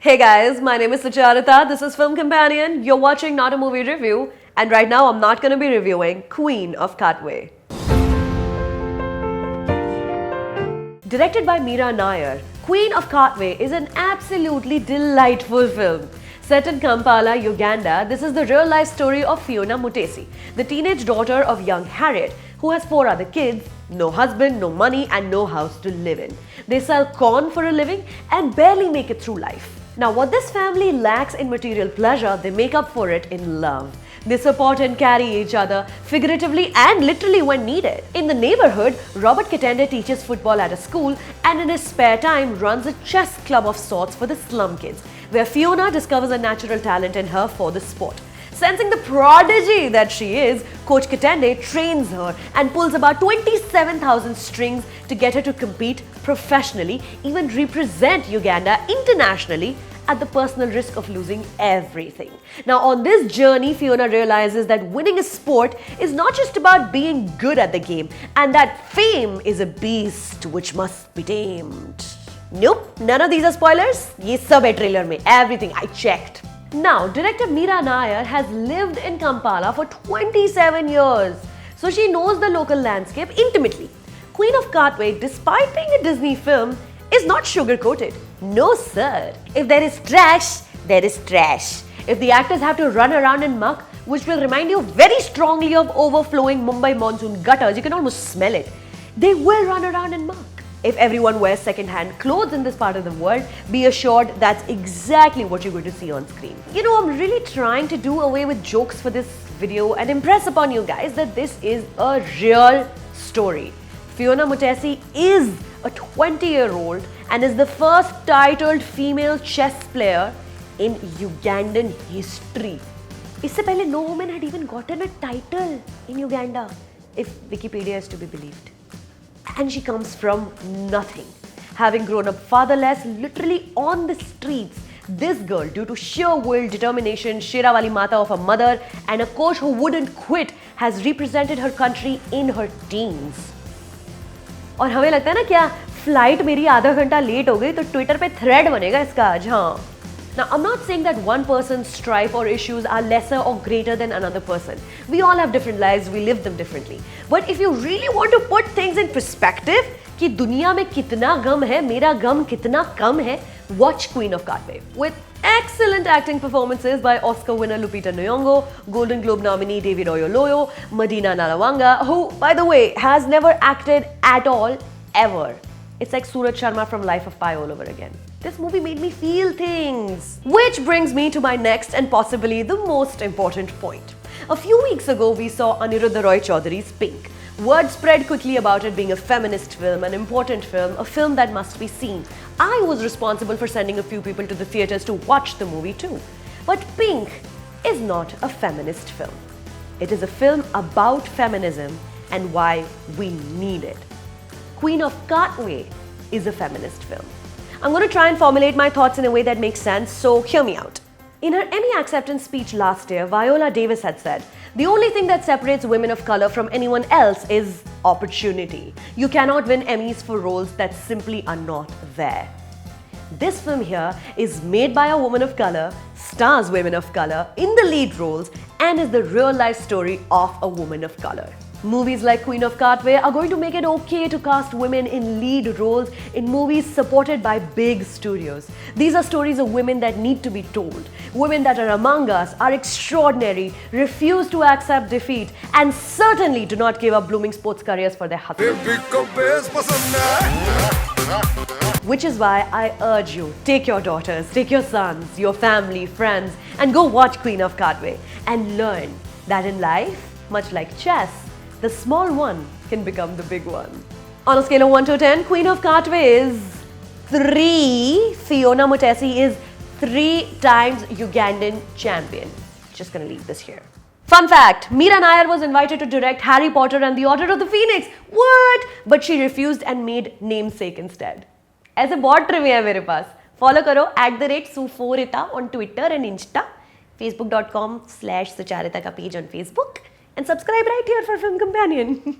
Hey guys, my name is Sucharita. This is Film Companion. You're watching Not a Movie Review, and right now I'm not going to be reviewing Queen of Katwe. Directed by Meera Nair, Queen of Katwe is an absolutely delightful film. Set in Kampala, Uganda, this is the real-life story of Fiona Mutesi, the teenage daughter of young Harriet, who has 4 other kids, no husband, no money, and no house to live in. They sell corn for a living and barely make it through life. Now, what this family lacks in material pleasure, they make up for it in love. They support and carry each other, figuratively and literally when needed. In the neighborhood, Robert Katende teaches football at a school and in his spare time runs a chess club of sorts for the slum kids, where Fiona discovers a natural talent in her for the sport. Sensing the prodigy that she is, Coach Katende trains her and pulls about 27,000 strings to get her to compete professionally, even represent Uganda internationally at the personal risk of losing everything. Now, on this journey, Fiona realizes that winning a sport is not just about being good at the game, and that fame is a beast which must be tamed. Nope, none of these are spoilers. Ye sab hai trailer mein, everything I checked. Now, director Meera Nair has lived in Kampala for 27 years, so she knows the local landscape intimately. Queen of Katwe, despite being a Disney film, is not sugar-coated. No sir. If there is trash, there is trash. If the actors have to run around in muck, which will remind you very strongly of overflowing Mumbai monsoon gutters, you can almost smell it, they will run around in muck. If everyone wears second-hand clothes in this part of the world, be assured that's exactly what you're going to see on screen. You know, I'm really trying to do away with jokes for this video and impress upon you guys that this is a real story. Fiona Mutesi is a 20-year-old and is the first titled female chess player in Ugandan history. Isse pehle no woman had even gotten a title in Uganda, if Wikipedia is to be believed. And she comes from nothing. Having grown up fatherless, literally on the streets, this girl, due to sheer will, determination, Sherawali Mata of a mother, and a coach who wouldn't quit, has represented her country in her teens. और हमें लगता है ना क्या flight मेरी आधा घंटा late हो गई तो ट्विटर पे थ्रेड बनेगा इसका आज. हाँ. Now, I'm not saying that one person's strife or issues are lesser or greater than another person. We all have different lives, we live them differently. But if you really want to put things in perspective, कि दुनिया में कितना गम है, मेरा गम कितना कम है, watch Queen of Katwe. With excellent acting performances by Oscar winner Lupita Nyong'o, Golden Globe nominee David Oyelowo, Madina Nalawanga, who, by the way, has never acted at all, ever. It's like Suraj Sharma from Life of Pi all over again. This movie made me feel things. Which brings me to my next and possibly the most important point. A few weeks ago, we saw Aniruddha Roy Chaudhary's Pink. Word spread quickly about it being a feminist film, an important film, a film that must be seen. I was responsible for sending a few people to the theatres to watch the movie too. But Pink is not a feminist film. It is a film about feminism and why we need it. Queen of Katwe is a feminist film. I'm going to try and formulate my thoughts in a way that makes sense, so hear me out. In her Emmy acceptance speech last year, Viola Davis had said, "The only thing that separates women of color from anyone else is opportunity. You cannot win Emmys for roles that simply are not there." This film here is made by a woman of color, stars women of color in the lead roles, and is the real-life story of a woman of color. Movies like Queen of Katwe are going to make it okay to cast women in lead roles in movies supported by big studios. These are stories of women that need to be told. Women that are among us, are extraordinary, refuse to accept defeat, and certainly do not give up blooming sports careers for their husbands. Which is why I urge you, take your daughters, take your sons, your family, friends, and go watch Queen of Katwe and learn that in life, much like chess, the small one can become the big one. On a scale of 1 to 10, Queen of Katwe is 3. Fiona Mutesi is 3 times Ugandan champion. Just gonna leave this here. Fun fact, Meera Nair was invited to direct Harry Potter and the Order of the Phoenix. What? But she refused and made Namesake instead. ऐसे बहुत trivia है मेरे पास. Follow करो @Suforita on Twitter and Insta, facebook.com/Sucharita का page on Facebook, and subscribe right here for Film Companion.